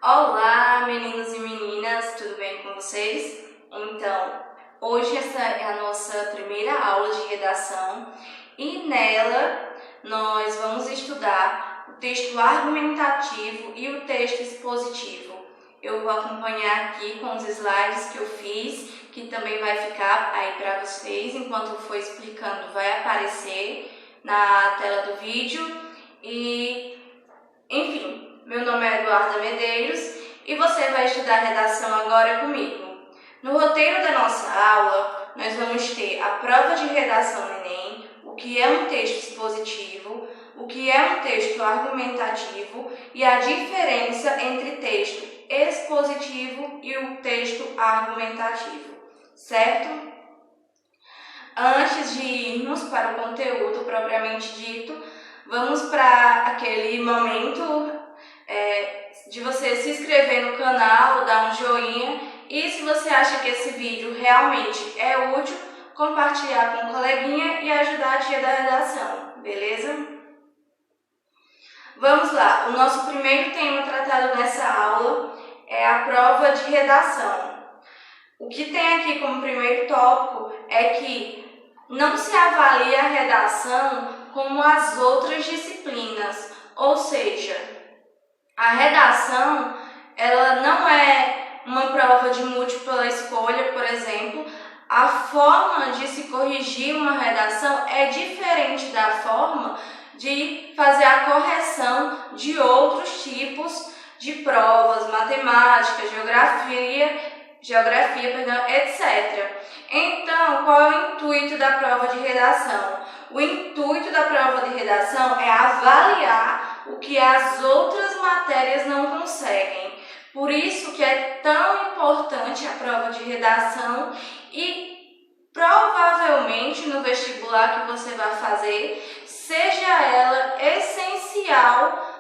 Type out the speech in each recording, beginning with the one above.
Olá, meninos e meninas, tudo bem com vocês? Então, hoje essa é a nossa primeira aula de redação e nela nós vamos estudar o texto argumentativo e o texto expositivo. Eu vou acompanhar aqui com os slides que eu fiz, que também vai ficar aí para vocês, enquanto eu for explicando, vai aparecer na tela do vídeo enfim. Meu nome é Eduarda Medeiros e você vai estudar redação agora comigo. No roteiro da nossa aula, nós vamos ter a prova de redação no Enem, o que é um texto expositivo, o que é um texto argumentativo e a diferença entre texto expositivo e o texto argumentativo, certo? Antes de irmos para o conteúdo propriamente dito, vamos para aquele momento de você se inscrever no canal, dar um joinha e se você acha que esse vídeo realmente é útil, compartilhar com um coleguinha e ajudar a tia da redação, beleza? Vamos lá, o nosso primeiro tema tratado nessa aula é a prova de redação. O que tem aqui como primeiro tópico é que não se avalia a redação como as outras disciplinas, ou seja, a redação, ela não é uma prova de múltipla escolha, por exemplo. A forma de se corrigir uma redação é diferente da forma de fazer a correção de outros tipos de provas, matemática, geografia, etc. Então, qual é o intuito da prova de redação? O intuito da prova de redação é avaliar o que as outras matérias não conseguem. Por isso que é tão importante a prova de redação e provavelmente no vestibular que você vai fazer, seja ela essencial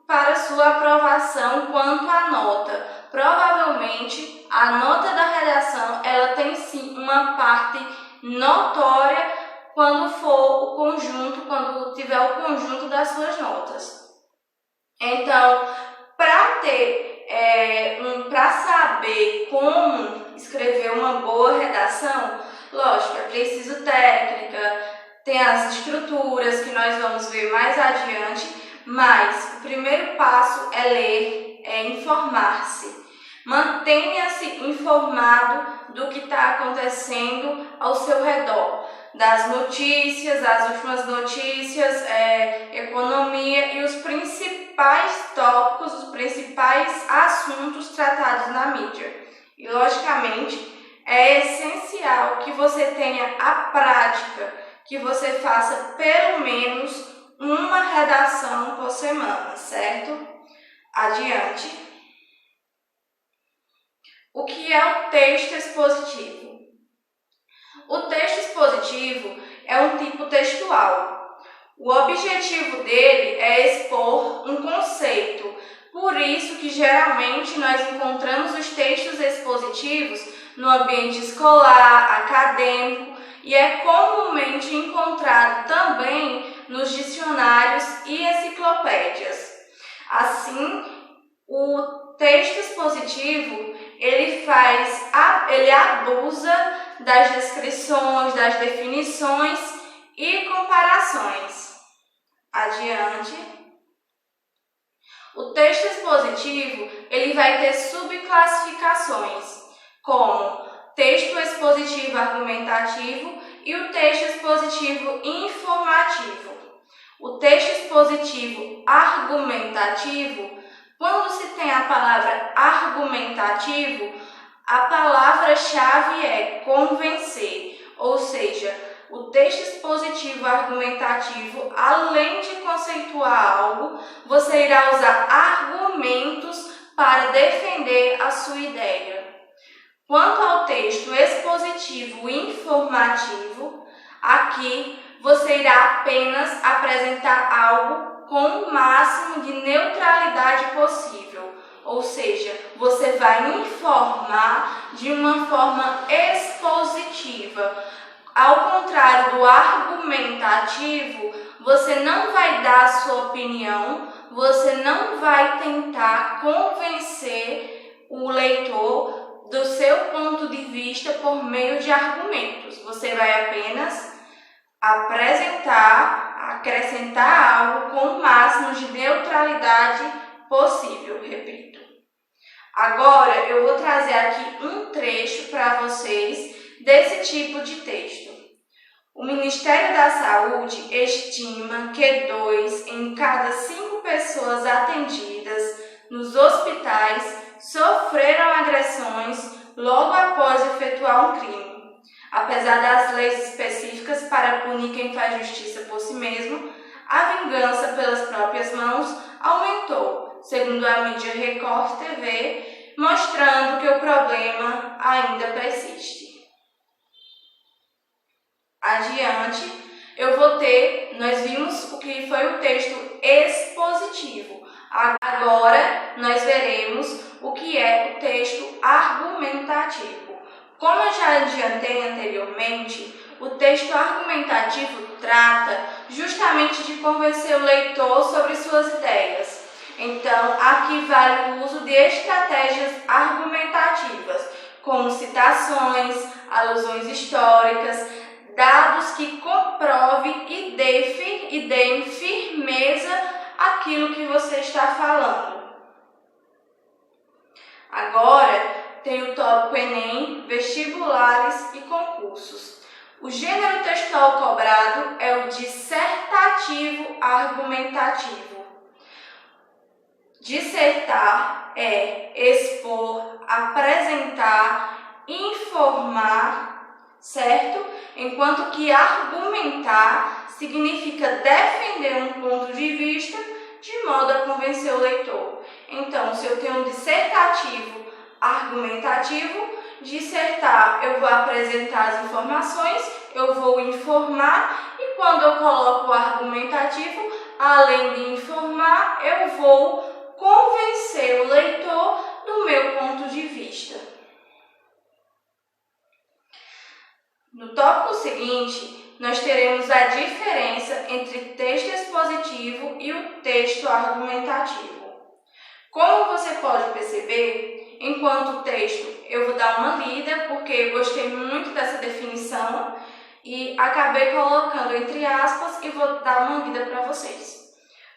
para a sua aprovação quanto à nota. Provavelmente a nota da redação ela tem sim uma parte notória quando tiver o conjunto das suas notas. Então, para saber como escrever uma boa redação, lógico, é preciso técnica, tem as estruturas que nós vamos ver mais adiante, mas o primeiro passo é ler, é informar-se. Mantenha-se informado do que está acontecendo ao seu redor, das notícias, as últimas notícias, economia e os principais tópicos, os principais assuntos tratados na mídia. E, logicamente, é essencial que você tenha a prática, que você faça pelo menos uma redação por semana, certo? Adiante. O que é o texto expositivo? O texto expositivo é um tipo textual. O objetivo dele é expor um conceito. Por isso que geralmente nós encontramos os textos expositivos no ambiente escolar, acadêmico e é comumente encontrado também nos dicionários e enciclopédias. Assim, o texto expositivo ele abusa das descrições, das definições e comparações. Adiante. O texto expositivo ele vai ter subclassificações, como texto expositivo argumentativo e o texto expositivo informativo. O texto expositivo argumentativo, quando se tem a palavra argumentativo, a palavra-chave é convencer, ou seja, o texto expositivo argumentativo, além de conceituar algo, você irá usar argumentos para defender a sua ideia. Quanto ao texto expositivo informativo, aqui você irá apenas apresentar algo com o máximo de neutralidade possível, ou seja, você vai informar de uma forma expositiva. Ao contrário do argumentativo, você não vai dar a sua opinião, você não vai tentar convencer o leitor do seu ponto de vista por meio de argumentos. Você vai apenas apresentar, acrescentar algo com o máximo de neutralidade possível, repito. Agora eu vou trazer aqui um trecho para vocês desse tipo de texto. O Ministério da Saúde estima que 2 em cada 5 pessoas atendidas nos hospitais sofreram agressões logo após efetuar um crime. Apesar das leis específicas para punir quem faz justiça por si mesmo, a vingança pelas próprias mãos aumentou, segundo a mídia Record TV, mostrando que o problema ainda persiste. Adiante, nós vimos o que foi o texto expositivo. Agora, nós veremos o que é o texto argumentativo. Como eu já adiantei anteriormente, o texto argumentativo trata justamente de convencer o leitor sobre suas ideias. Então, aqui vale o uso de estratégias argumentativas, como citações, alusões históricas, dados que comprovem e deem firmeza àquilo que você está falando. Agora, tem o tópico Enem, vestibulares e concursos. O gênero textual cobrado é o dissertativo argumentativo. Dissertar é expor, apresentar, informar, certo? Enquanto que argumentar significa defender um ponto de vista de modo a convencer o leitor. Então, se eu tenho um dissertativo argumentativo, dissertar, eu vou apresentar as informações, eu vou informar, e quando eu coloco o argumentativo, além de informar, eu vou convencer o leitor do meu ponto de vista. No tópico seguinte, nós teremos a diferença entre texto expositivo e o texto argumentativo. Como você pode perceber, enquanto texto eu vou dar uma lida, porque eu gostei muito dessa definição e acabei colocando entre aspas e vou dar uma lida para vocês.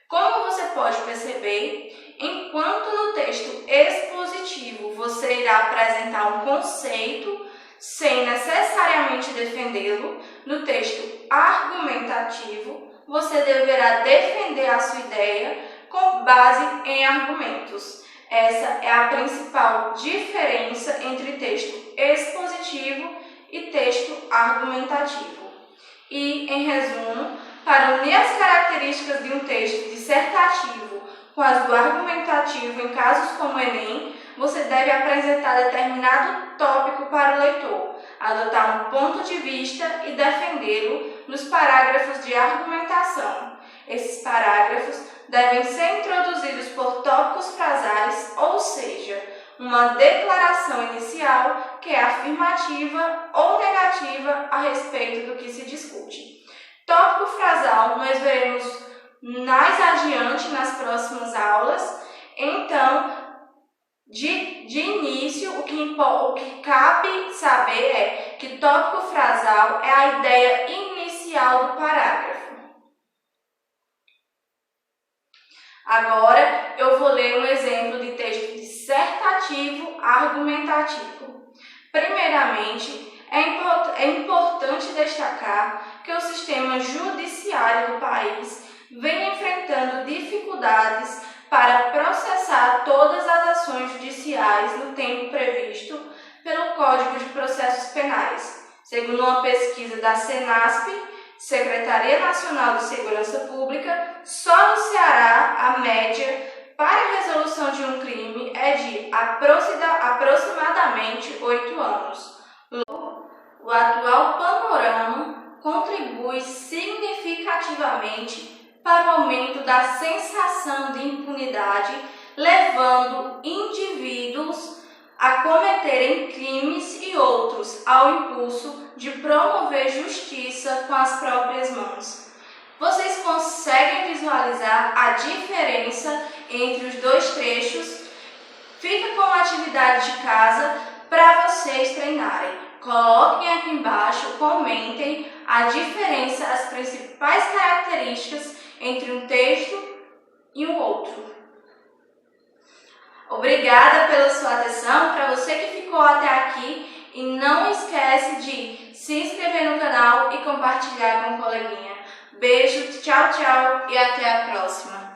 Como você pode perceber, enquanto no texto expositivo você irá apresentar um conceito sem necessariamente defendê-lo, no texto argumentativo você deverá defender a sua ideia com base em argumentos. Essa é a principal diferença entre texto expositivo e texto argumentativo. E, em resumo, para unir as características de um texto dissertativo com as do argumentativo em casos como o Enem, você deve apresentar determinado tópico para o leitor, adotar um ponto de vista e defendê-lo nos parágrafos de argumentação. Esses parágrafos devem ser introduzidos por tópicos frasais, ou seja, uma declaração inicial que é afirmativa ou negativa a respeito do que se discute. Tópico frasal nós veremos mais adiante nas próximas aulas. Então, de início, o que cabe saber é que tópico frasal é a ideia inicial do parágrafo. Agora, eu vou ler um exemplo de texto dissertativo argumentativo. Primeiramente, é importante destacar que o sistema judiciário do país vem enfrentando dificuldades para processar todas as ações judiciais no tempo previsto pelo Código de Processos Penais. Segundo uma pesquisa da Senasp, Secretaria Nacional de Segurança Pública, só no Ceará a média para a resolução de um crime é de aproximadamente 8 anos. Logo, o atual panorama contribui significativamente para o aumento da sensação de impunidade, levando indivíduos a cometerem crimes e outros ao impulso de promover justiça com as próprias mãos. Vocês conseguem visualizar a diferença entre os dois trechos? Fica com a atividade de casa para vocês treinarem. Coloquem aqui embaixo, comentem a diferença, as principais características entre um texto e o outro. Obrigada pela sua atenção, para você que ficou até aqui, e não esquece de se inscrever no canal e compartilhar com o coleguinha. Beijo, tchau, tchau e até a próxima!